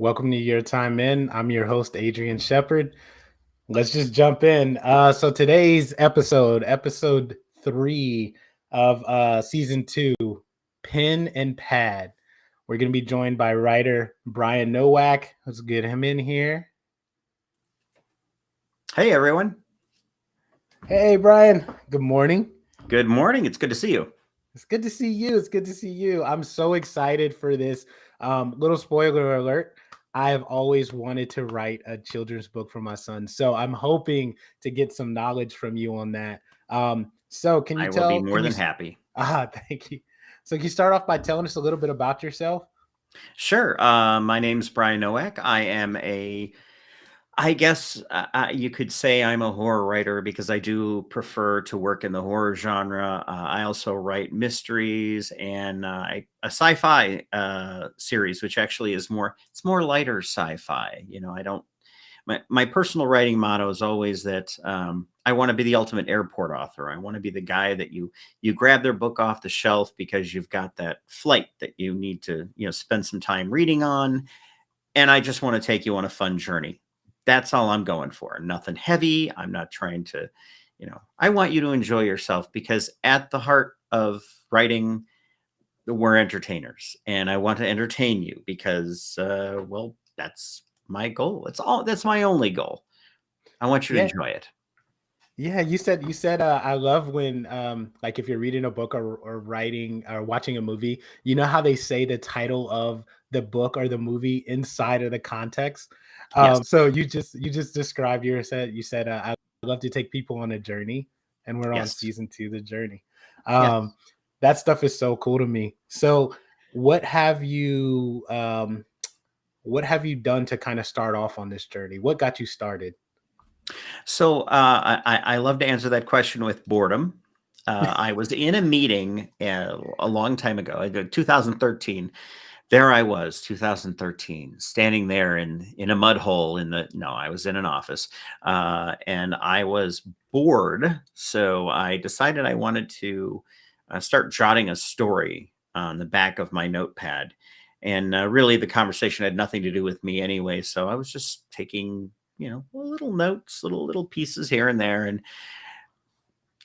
Welcome to Your Time In. I'm your host, Adrian Shepard. Let's just jump in. So today's episode 3 of season 2, Pen and Pad. We're going to be joined by writer Brian Nowak. Let's get him in here. Hey, everyone. Hey, Brian. Good morning. Good morning. It's good to see you. It's good to see you. It's good to see you. I'm so excited for this. Little spoiler alert. I have always wanted to write a children's book for my son. So I'm hoping to get some knowledge from you on that. So can you I will be tell? more Can you? than happy. Thank you. So can you start off by telling us a little bit about yourself? Sure. My name's Brian Nowak. I guess you could say I'm a horror writer because I do prefer to work in the horror genre. I also write mysteries and a sci-fi series, which actually it's more lighter sci-fi. I don't, my personal writing motto is always that I want to be the ultimate airport author. I want to be the guy that you grab their book off the shelf because you've got that flight that you need to spend some time reading on, and I just want to take you on a fun journey. That's all I'm going for. Nothing heavy. I'm not trying to, I want you to enjoy yourself because at the heart of writing, we're entertainers, and I want to entertain you because, well, that's my goal. That's my only goal. I want you to Yeah. enjoy it. Yeah, you said I love when like if you're reading a book or writing or watching a movie, you know how they say the title of the book or the movie inside of the context. Yes. So you just described you said I love to take people on a journey, and we're on Yes. season 2, the journey. Yes. That stuff is so cool to me. So what have you done to kind of start off on this journey? What got you started? So I love to answer that question with boredom. I was in a meeting a long time ago, 2013. There I was, 2013, standing there in a mud hole no, I was in an office, and I was bored. So I decided I wanted to start jotting a story on the back of my notepad. And really, the conversation had nothing to do with me anyway. So I was just taking, little notes, little pieces here and there. And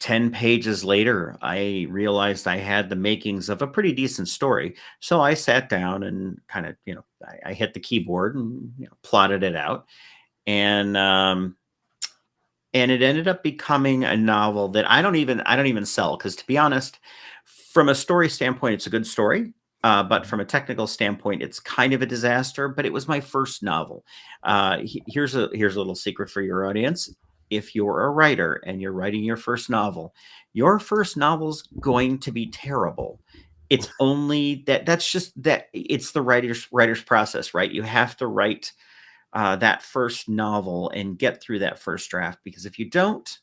10 pages later, I realized I had the makings of a pretty decent story. So I sat down and kind of, I hit the keyboard and plotted it out. And it ended up becoming a novel that I don't even sell, because to be honest, from a story standpoint, it's a good story. But from a technical standpoint, it's kind of a disaster. But it was my first novel. Here's a little secret for your audience. If you're a writer and you're writing your first novel's going to be terrible. It's only that's just that it's the writer's process, right? You have to write that first novel and get through that first draft, because if you don't,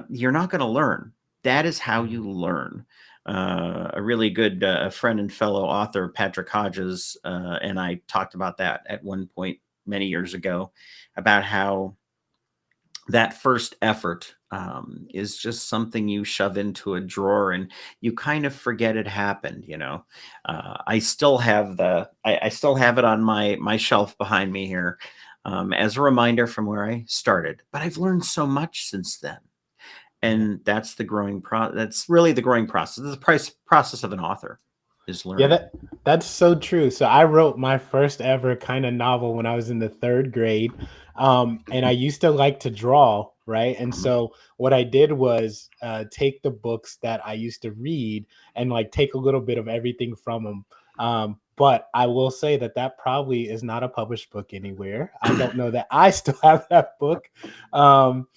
you're not going to learn. That is how you learn. A really good friend and fellow author, Patrick Hodges, and I talked about that at one point many years ago, about how that first effort is just something you shove into a drawer and you kind of forget it happened. I still have I still have it on my shelf behind me here, as a reminder from where I started. But I've learned so much since then, and that's that's really the growing process. The process of an author is Yeah, learning. that's so true. So I wrote my first ever kind of novel when I was in the 3rd grade. And I used to like to draw, right? And Mhm. so what I did was take the books that I used to read and like take a little bit of everything from them. But I will say that probably is not a published book anywhere. I don't know that I still have that book. Um,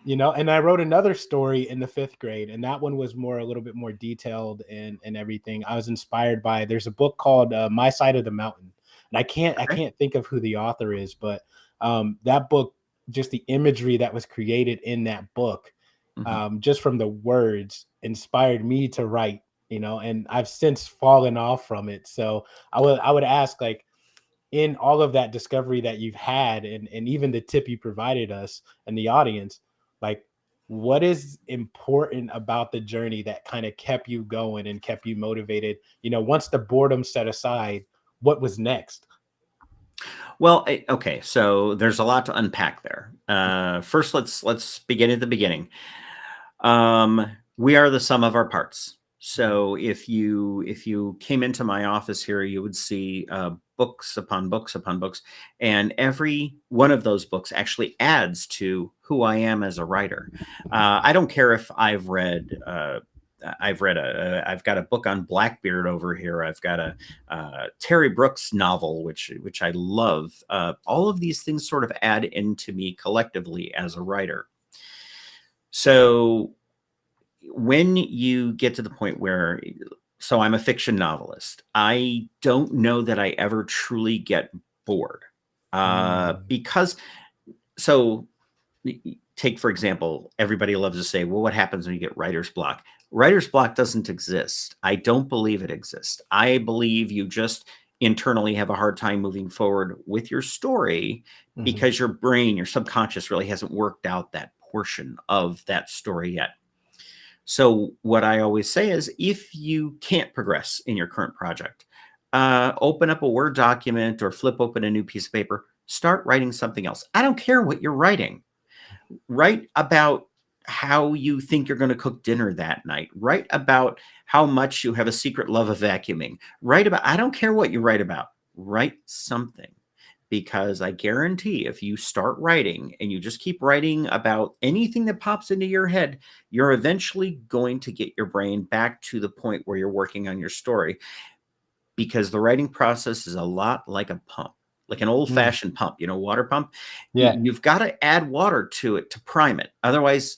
and I wrote another story in the 5th grade, and that one was a little bit more detailed and everything. I was inspired by, there's a book called My Side of the Mountain, and I Okay. can't think of who the author is, but that book, just the imagery that was created in that book, Mhm. just from the words, inspired me to write. And I've since fallen off from it. So I would ask, like, in all of that discovery that you've had, and even the tip you provided us and the audience, like, what is important about the journey that kind of kept you going and kept you motivated? Once the boredom set aside, what was next? Well, okay, so there's a lot to unpack there. First, let's begin at the beginning. We are the sum of our parts. So if you came into my office here, you would see books upon books upon books, and every one of those books actually adds to who I am as a writer. I don't care if I've got a book on Blackbeard over here. I've got a Terry Brooks novel, which I love. All of these things sort of add into me collectively as a writer. So when you get to the point where, so I'm a fiction novelist, I don't know that I ever truly get bored. Because, so take, for example, everybody loves to say, well, what happens when you get writer's block? Writer's block doesn't exist. I don't believe it exists. I believe you just internally have a hard time moving forward with your story because your brain, your subconscious really hasn't worked out that portion of that story yet. So what I always say is, if you can't progress in your current project, open up a Word document or flip open a new piece of paper, start writing something else. I don't care what you're writing. Write about how you think you're going to cook dinner that night. Write about how much you have a secret love of vacuuming. Write about, I don't care what you write about. Write something. Because I guarantee if you start writing and you just keep writing about anything that pops into your head, you're eventually going to get your brain back to the point where you're working on your story. Because the writing process is a lot like a pump, like an old-fashioned pump, water pump. Yeah. You've got to add water to it to prime it. Otherwise,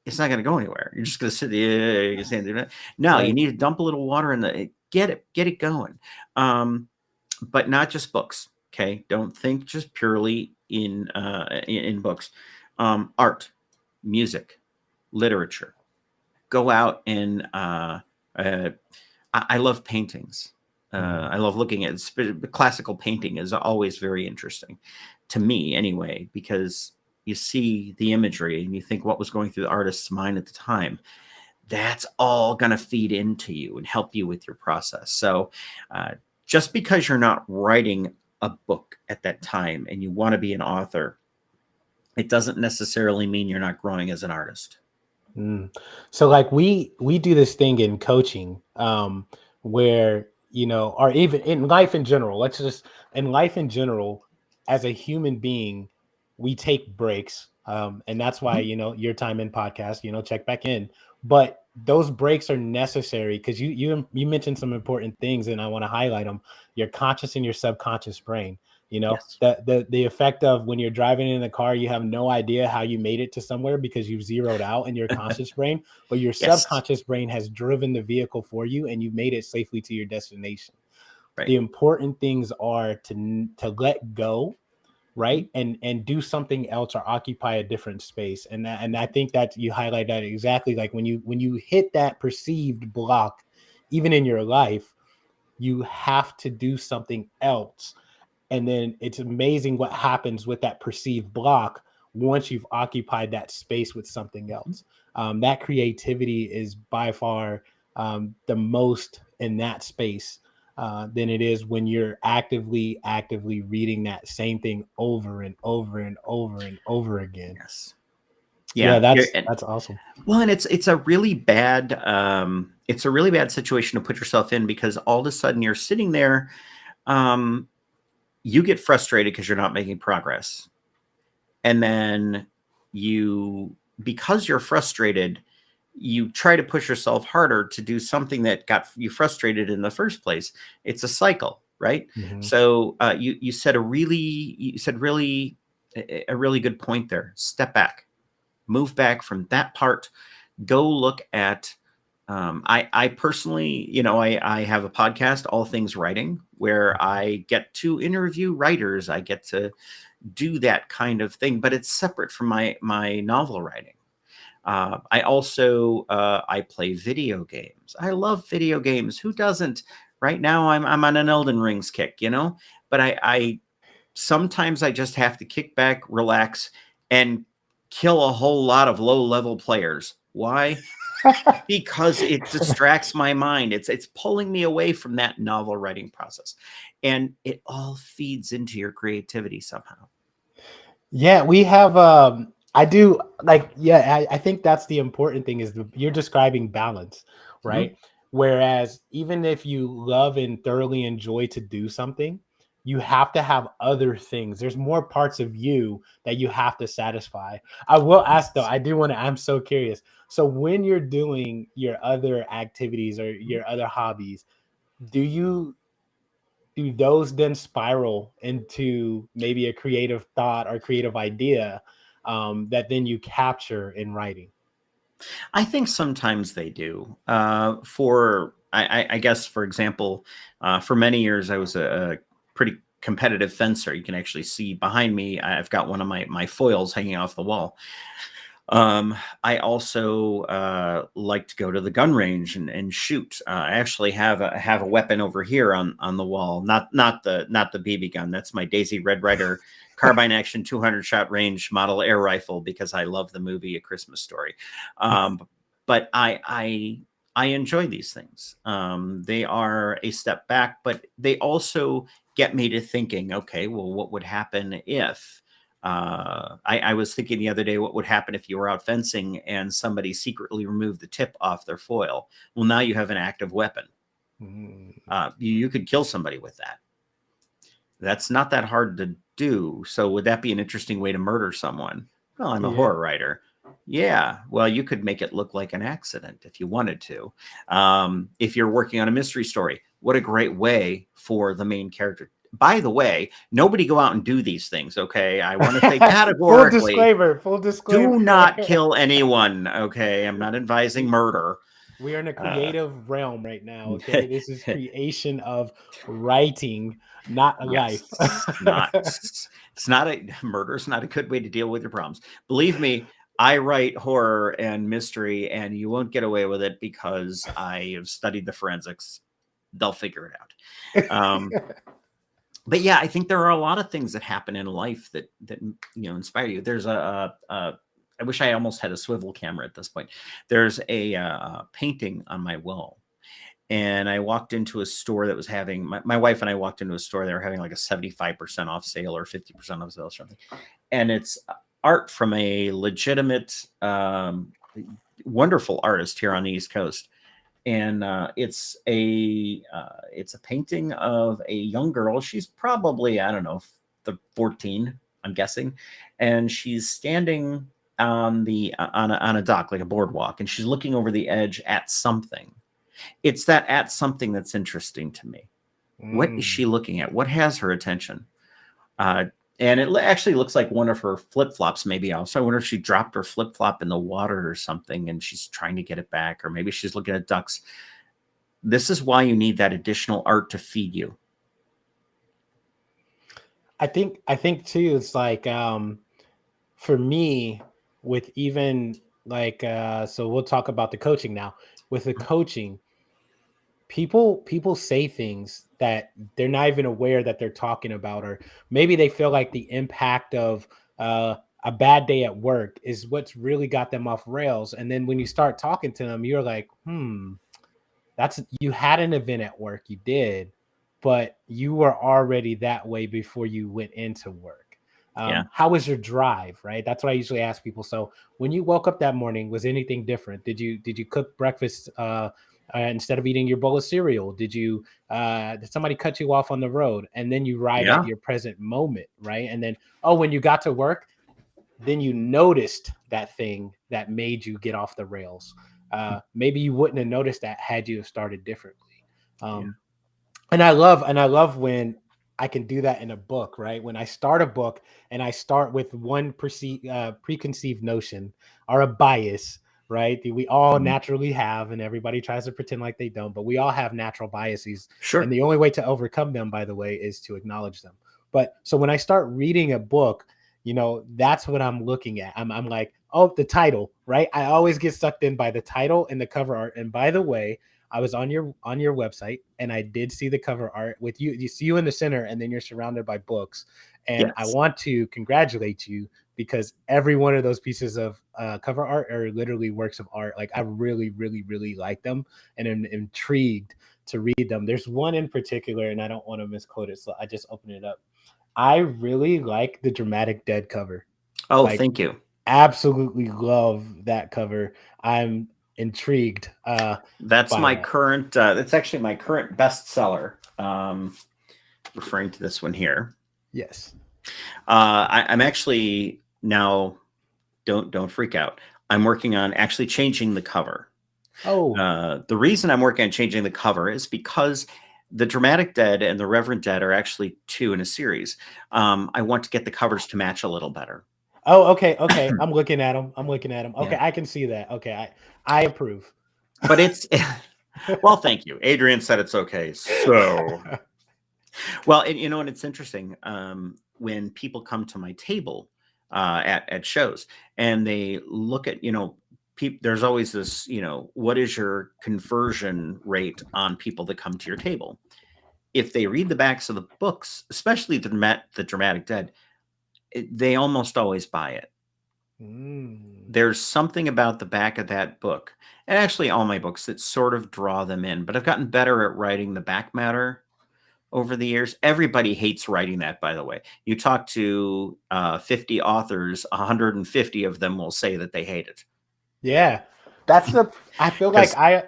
it's not going to go anywhere. You're just going to sit there. No, Right. you need to dump a little water in the get it going. But not just books. Okay, don't think just purely in books. Art, music, literature. Go out and I love paintings. I love looking at classical painting is always very interesting to me anyway, because you see the imagery and you think what was going through the artist's mind at the time. That's all going to feed into you and help you with your process. So just because you're not writing a book at that time and you want to be an author, it doesn't necessarily mean you're not growing as an artist. So like we do this thing in coaching, where, or even in life in general, in life in general, as a human being, we take breaks. And that's why, your time in podcast, check back in. But those breaks are necessary because you mentioned some important things, and I want to highlight them. Your conscious and your subconscious brain. Yes. The effect of when you're driving in the car, you have no idea how you made it to somewhere because you've zeroed out in your conscious brain, but your Yes. subconscious brain has driven the vehicle for you and you made it safely to your destination. Right. The important things are to let go, right, and do something else or occupy a different space. And I think that you highlight that exactly. Like when you hit that perceived block, even in your life, you have to do something else. And then it's amazing what happens with that perceived block once you've occupied that space with something else. That creativity is by far the most in that space than it is when you're actively reading that same thing over and over and over and over again. Yes. Yeah, Yeah. that's awesome. Well, and it's a really bad situation to put yourself in, because all of a sudden you're sitting there, you get frustrated because you're not making progress. And then because you're frustrated, you try to push yourself harder to do something that got you frustrated in the first place. It's a cycle, right? So you said a really good point there. Step back, move back from that part, go look at, I personally, I have a podcast, All Things Writing, where I get to interview writers. I get to do that kind of thing, but it's separate from my novel writing. I also I play video games. I love video games. Who doesn't? Right now, I'm on an Elden Rings kick, But I sometimes I just have to kick back, relax, and kill a whole lot of low level players. Why? because it distracts my mind. It's pulling me away from that novel writing process. And it all feeds into your creativity somehow. Yeah, we have I do like yeah, I think that's the important thing is you're describing balance, Mhm. right? Whereas even if you love and thoroughly enjoy to do something, you have to have other things. There's more parts of you that you have to satisfy. I will ask though, Yes. I do want to, I'm so curious. So when you're doing your other activities or Mhm. your other hobbies, do you do those then spiral into maybe a creative thought or creative idea that then you capture in writing? I think sometimes they do. I guess, for example, for many years I was a pretty competitive fencer. You can actually see behind me. I've got one of my foils hanging off the wall. I also like to go to the gun range and shoot. I actually have a weapon over here on the wall. Not the BB gun. That's my Daisy Red Ryder carbine action 200 shot range model air rifle because I love the movie A Christmas Story. Um, but I enjoy these things. They are a step back, but they also get me to thinking. Okay, well, what would happen if? I was thinking the other day, what would happen if you were out fencing and somebody secretly removed the tip off their foil? Well, now you have an active weapon. Mm, You could kill somebody with that. That's not that hard to do. So, would that be an interesting way to murder someone? Well, I'm a yeah. horror writer. Yeah, well, you could make it look like an accident if you wanted to. If you're working on a mystery story, what a great way for the main character. By the way, nobody go out and do these things, okay? I want to say Full categorically, disclaimer, full disclaimer. do not kill anyone, okay? I'm not advising we, murder. we are in a Uh, creative realm right now. Okay, this is creation of writing, not a life. yes, not it's not a murder is not a good way to deal with your problems. Believe me, I write horror and mystery, and you won't get away with it because I have studied the forensics. They'll figure it out. But yeah, I think there are a lot of things that happen in life that inspire you. There's I wish I almost had a swivel camera at this point. There's a painting on my wall, and I walked into a store that was having my wife and I walked into a store. They were having like a 75% off sale or 50% off sale or something, and it's art from a legitimate, wonderful artist here on the East Coast, and it's a painting of a young girl. She's probably, I don't know, the 14, I'm guessing, and she's standing on a dock, like a boardwalk, and she's looking over the edge at something. It's that at something that's interesting to me. What is Mm. she looking at? What has her attention? Uh, and it actually looks like one of her flip flops, maybe off. So I wonder if she dropped her flip flop in the water or something and she's trying to get it back, or maybe she's looking at ducks. This is why you need that additional art to feed you. I think too, it's like for me, with even like so we'll talk about the coaching now. With the coaching, people say things that they're not even aware that they're talking about, or maybe they feel like the impact of a bad day at work is what's really got them off rails. And then when you start talking to them, you're like, that's, you had an event at work, you did, but you were already that way before you went into work. Yeah, How was your drive? Right. That's what I usually ask people. So when you woke up that morning, was anything different? Did you cook breakfast instead of eating your bowl of cereal? Did somebody cut you off on the road? And then you arrive at yeah. your present moment, right? And then, oh, when you got to work, then you noticed that thing that made you get off the rails. Maybe you wouldn't have noticed that had you have started differently. Yeah. Um, and I love when I can do that in a book, right? When I start a book and I start with one preconceived notion or a bias, right? That we all Mhm. naturally have, and everybody tries to pretend like they don't, but we all have natural biases. And Sure. the only way to overcome them, by the way, is to acknowledge them. But so when I start reading a book, that's what I'm looking at. I'm like, oh, the title, right? I always get sucked in by the title and the cover art. And by the way, I was on your website and I did see the cover art with you. You see you in the center, and then you're surrounded by books. And I Yes. want to congratulate you because every one of those pieces of cover art are literally works of art. Like I really, really, really like them and am intrigued to read them. There's one in particular, and I don't want to misquote it, so I just opened it up. I really like the Dramatic Dead cover. Oh, Like thank you. absolutely love that cover. I'm intrigued That's by my that. current. That's actually my current bestseller. Referring to this one here. Yes. I'm actually now. Don't freak out. I'm working on actually changing the cover. Oh, The reason I'm working on changing the cover is because the Dramatic Dead and the Reverend Dead are actually two in a series. I want to get the covers to match a little better. oh, okay, okay. I'm looking at them. I'm looking at them. Yeah, Okay, I can see that. Okay, I approve. but it's well, thank you. Adrian said it's okay. So, well, and, and it's interesting when people come to my table at shows and they look at there's always this what is your conversion rate on people that come to your table. If they read the backs of the books, especially the Dramatic Dead, they almost always buy it. Mm. There's something about the back of that book, and actually all my books, that sort of draw them in. But I've gotten better at writing the back matter over the years. Everybody hates writing that, by the way. You talk to 50 authors, 150 of them will say that they hate it. Yeah, that's the. I feel like Because,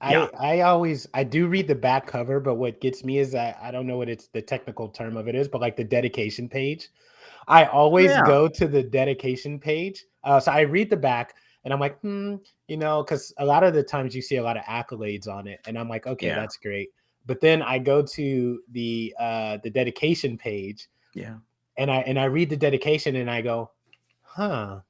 yeah, I do read the back cover, but what gets me is I don't know what it's the technical term of it is, but like the dedication page. I always yeah, go to the dedication page. So I read the back and I'm like, because a lot of the times you see a lot of accolades on it, and I'm like, okay, yeah, that's great. But then I go to the dedication page yeah. and I read the dedication and I go, huh,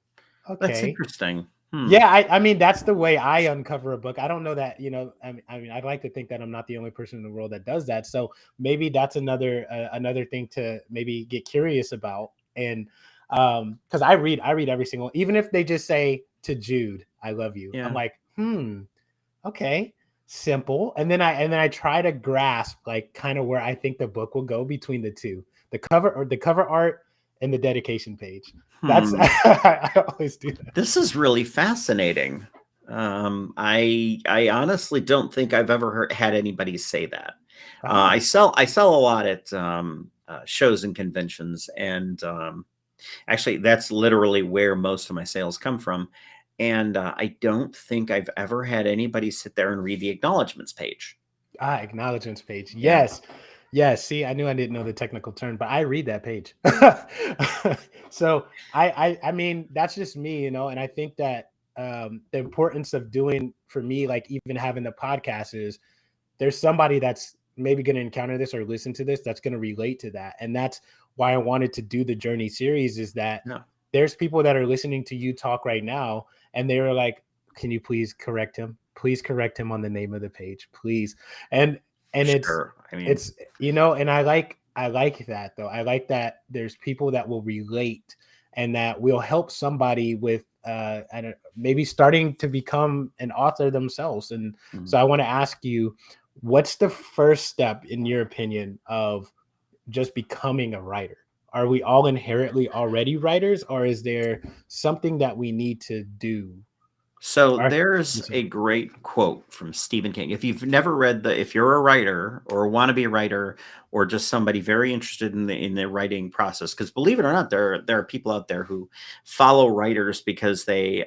That's okay. interesting. Hmm. Yeah, I mean that's the way I uncover a book. I don't know that I mean I'd like to think that I'm not the only person in the world that does that. So maybe that's another thing to maybe get curious about. And because I read every single, even if they just say to Jude, I love you. I'm Yeah. like, okay, simple. And then I try to grasp like kind of where I think the book will go between the two, the cover art and the dedication page. That's Hmm. I always do that. This is really fascinating. I honestly don't think I've ever had anybody say that. I Ah. sell a lot at shows and conventions, and actually, that's literally where most of my sales come from. And I don't think I've ever had anybody sit there and read the acknowledgments page. Acknowledgements page. Yeah. Yes. Yes. See, I knew I didn't know the technical term, but I read that page. So I mean, that's just me, and I think that the importance of doing for me, like even having the podcast is there's somebody that's maybe going to encounter this or listen to this that's going to relate to that. And that's why I wanted to do the Journey series is that No. there's people that are listening to you talk right now and they were like, can you please correct him? Please correct him on the name of the page, please. And it's Sure. I mean, it's and I like that though. I like that there's people that will relate and that will help somebody with maybe starting to become an author themselves. And mm. so I want to ask you, what's the first step in your opinion of just becoming a writer? Are we all inherently already writers, or is there something that we need to do? So Or, I'm there's sorry. a great quote from Stephen King. If you've never read if you're a writer or want to be a writer or just somebody very interested in the writing process, because believe it or not, there are people out there who follow writers because they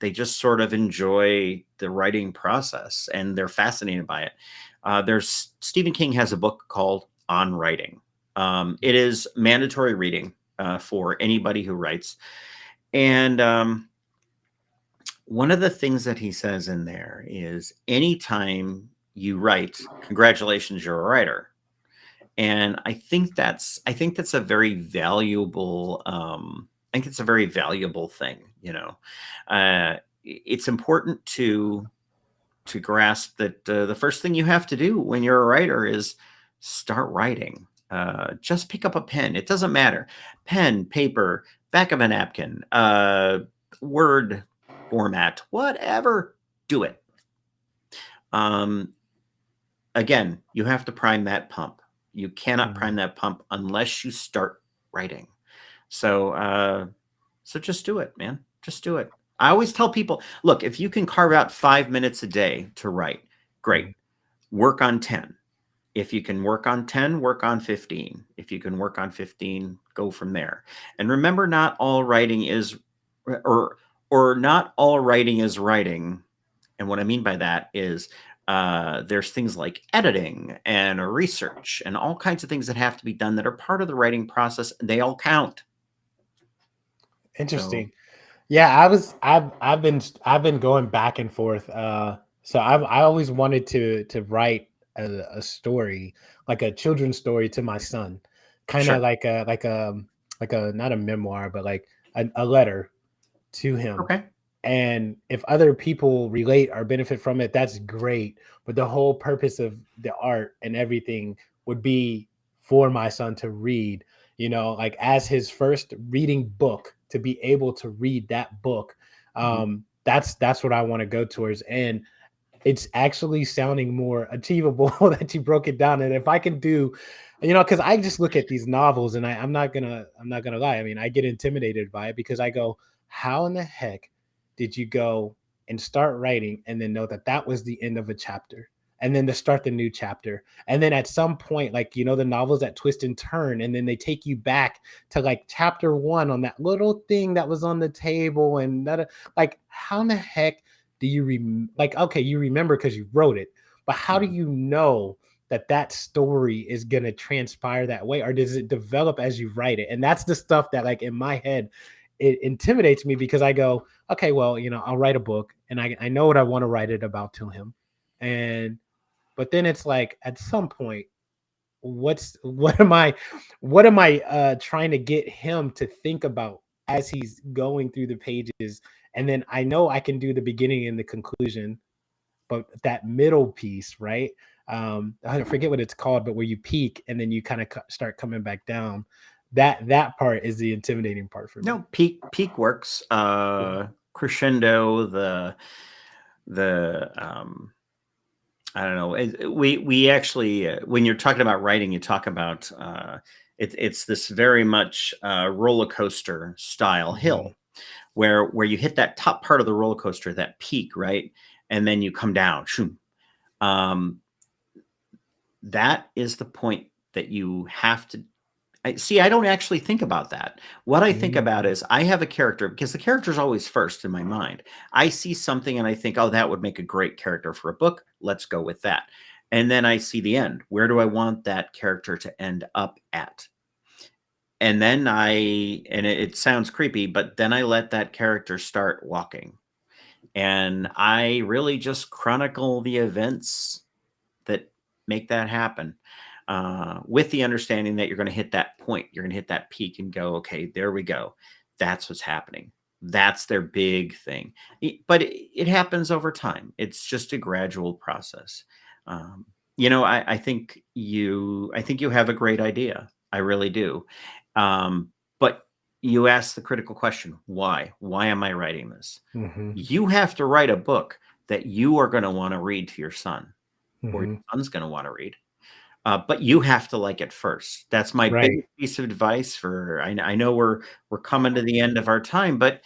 just sort of enjoy the writing process and they're fascinated by it. There's Stephen King has a book called On Writing. It is mandatory reading for anybody who writes, and one of the things that he says in there is anytime you write, congratulations, you're a writer. And I think that's a very valuable I think it's a very valuable thing, It's important to grasp that the first thing you have to do when you're a writer is start writing. Just pick up a pen. It doesn't matter. Pen, paper, back of a napkin, Word format, whatever, do it. Um, Again, you have to prime that pump. You cannot prime Mhm. that pump unless you start writing. So just do it, man. Just do it. I always tell people, look, if you can carve out 5 minutes a day to write, great. Mhm. Work on 10. If you can work on 10, work on 15. If you can work on 15, go from there. And remember, not all writing is, or not all writing is writing. And what I mean by that is there's things like editing and research and all kinds of things that have to be done that are part of the writing process. And they all count. So, Interesting. Yeah, I've been going back and forth. So I always wanted to write a story, like a children's story to my son, kind of sure. like a not a memoir, but like a letter to him. Okay. And if other people relate or benefit from it, that's great. But the whole purpose of the art and everything would be for my son to read, like as his first reading book, to be able to read that book. Mhm. That's what I want to go towards. And it's actually sounding more achievable that you broke it down. And if I can do, because I just look at these novels and I'm not gonna lie. I mean, I get intimidated by it because I go, how in the heck did you go and start writing and then know that that was the end of a chapter? And then to start the new chapter. And then at some point, like, the novels that twist and turn, and then they take you back to like chapter one on that little thing that was on the table. And that, like, how in the heck do you like, okay, you remember because you wrote it, but how do Mhm. you know that that story is going to transpire that way, or does it develop as you write it? And that's the stuff that, like, in my head, it intimidates me because I go, okay, well, I'll write a book and I know what I want to write it about to him. And but then it's like, at some point, what am I trying to get him to think about as he's going through the pages? And then I know I can do the beginning and the conclusion, but that middle piece, right? I forget what it's called, but where you peak and then you kind of start coming back down. That part is the intimidating part for me. No, peak works. Yeah. Crescendo, the I don't know. We actually, when you're talking about writing, you talk about it's this very much roller coaster style Mhm. hill where you hit that top part of the roller coaster, that peak, right, and then you come down. Shoom. Um, that is the point that you have to see. I don't actually think about that. What I think about Mhm. is I have a character, because the character is always first in my mind. I see something and I think, oh, that would make a great character for a book. Let's go with that. And then I see the end. Where do I want that character to end up at? And then it sounds creepy, but then I let that character start walking. And I really just chronicle the events that make that happen, with the understanding that you're going to hit that point. You're going to hit that peak and go, okay, there we go. That's what's happening. That's their big thing. But it happens over time. It's just a gradual process. Um, I think you have a great idea. I really do. But you ask the critical question, why? Why am I writing this? Mhm. You have to write a book that you are going to want to read to your son, or your Mhm. son's going to want to read. But you have to like it first. That's my Right. biggest piece of advice. I know we're coming to the end of our time, but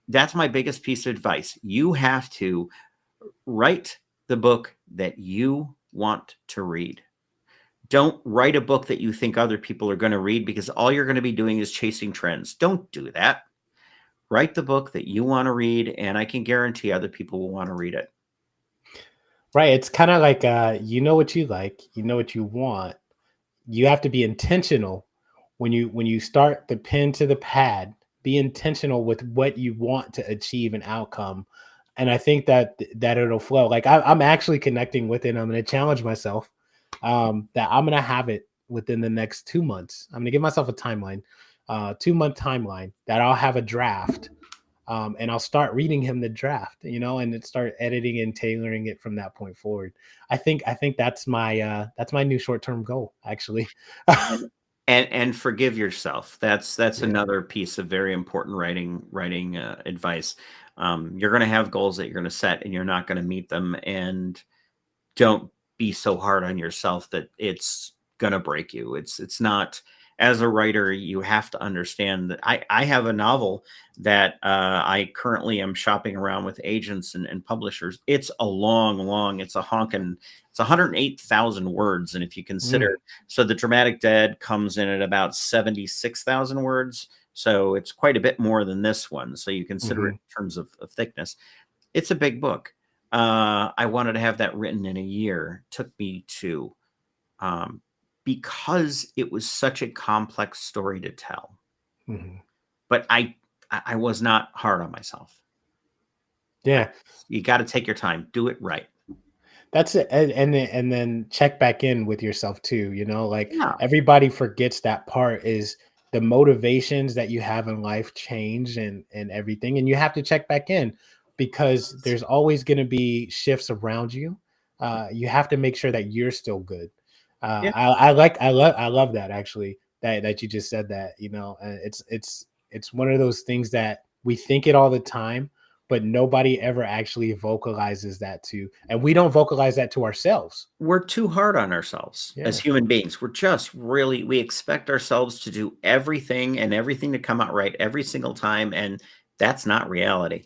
that's my biggest piece of advice. You have to write the book that you want to read. Don't write a book that you think other people are going to read, because all you're going to be doing is chasing trends. Don't do that. Write the book that you want to read, and I can guarantee other people will want to read it. Right. It's kind of like, you know what you like, you know what you want. You have to be intentional when you start the pen to the pad. Be intentional with what you want to achieve an outcome, and I think that it'll flow. Like, I'm actually connecting with it. I'm going to challenge myself, that I'm going to have it within the next 2 months. I'm going to give myself a timeline, 2 month timeline, that I'll have a draft, and I'll start reading him the draft, and then start editing and tailoring it from that point forward. I think that's my new short term goal, actually. And and forgive yourself. That's Yeah. another piece of very important writing advice. You're going to have goals that you're going to set, and you're not going to meet them. And don't be so hard on yourself that it's going to break you. It's not. as a writer, you have to understand that I have a novel that I currently am shopping around with agents and publishers. It's a long, it's a honking, it's 108,000 words. And if you Mm, consider, so the Dramatic Dead comes in at about 76,000 words. So it's quite a bit more than this one. So you consider it mhm, in terms of thickness. It's a big book. I wanted to have that written in a year. Took me two, um, because it was such a complex story to tell. mhm. But I was not hard on myself. I, Yeah, you got to take your time, do it right. that's it. And then check back in with yourself too. Like Yeah, everybody forgets that part is the motivations that you have in life change and everything, and you have to check back in because there's always going to be shifts around you. You have to make sure that you're still good. yeah. I love that actually that you just said that. It's one of those things that we think it all the time, but nobody ever actually vocalizes that to, and we don't vocalize that to ourselves. We're too hard on ourselves as Yeah. human beings. We're just really, we expect ourselves to do everything and everything to come out right every single time. And that's not reality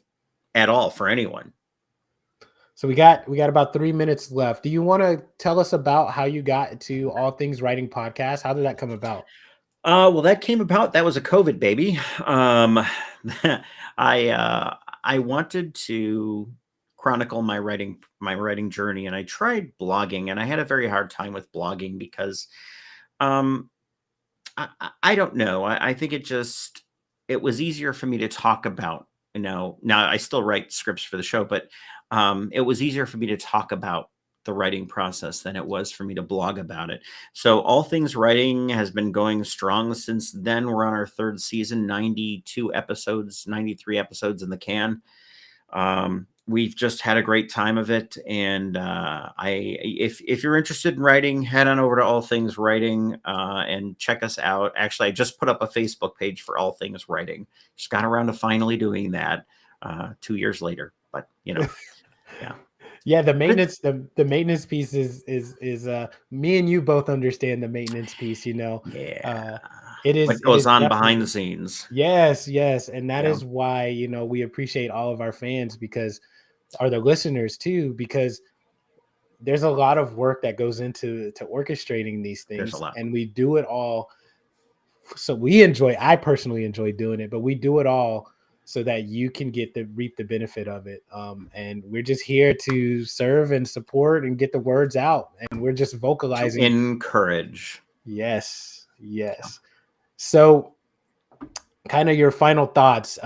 at all for anyone. So we got about 3 minutes left. Do you want to tell us about how you got to All Things Writing podcast? How did that come about? Well, that came about. That was a COVID baby. I wanted to chronicle my writing journey, and I tried blogging, and I had a very hard time with blogging because um, I don't know. I think it was easier for me to talk about. Now I still write scripts for the show, but it was easier for me to talk about the writing process than it was for me to blog about it. So All Things Writing has been going strong since then. We're on our third season, 92 episodes, 93 episodes in the can. We've just had a great time of it, and if you're interested in writing, head on over to All Things Writing and check us out. Actually, I just put up a Facebook page for All Things Writing. Just got around to finally doing that 2 years later, but yeah. Yeah, the But maintenance the maintenance piece is me and you both understand the maintenance piece. yeah, Uh it what is goes on behind the definitely. scenes? Yes, yes, and that Yeah, is why, we appreciate all of our fans because are the listeners too, because there's a lot of work that goes into orchestrating these there's a things, lot. and we do it all. So I personally enjoy doing it, but we do it all so that you can reap the benefit of it. And we're just here to serve and support and get the words out, and we're just To vocalizing. encourage. Yes, yes. So kind of your final thoughts.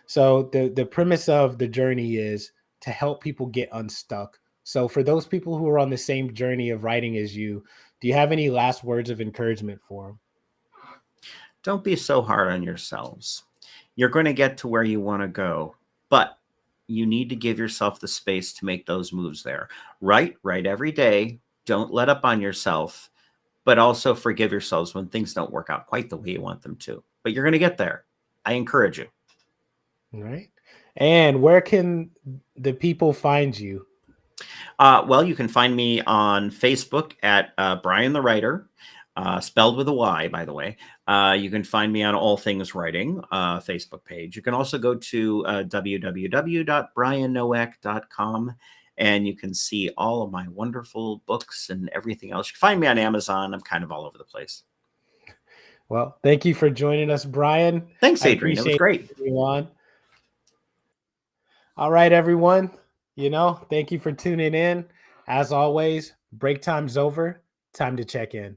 So the premise of the journey is to help people get unstuck. So for those people who are on the same journey of writing as you, do you have any last words of encouragement for them? Don't be so hard on yourselves. You're going to get to where you want to go, but you need to give yourself the space to make those moves there. Write every day. Don't let up on yourself, but also forgive yourselves when things don't work out quite the way you want them to. But you're going to get there. I encourage you. All right. And where can the people find you? Well, you can find me on Facebook at Brian the Writer, spelled with a Y, by the way. You can find me on All Things Writing Facebook page. You can also go to www.briannowak.com and you can see all of my wonderful books and everything else. You can find me on Amazon. I'm kind of all over the place. Well, thank you for joining us, Brian. Thanks, I Adrian. It was appreciate great. you on. All right, everyone. Thank you for tuning in. As always, break time's over. Time to check in.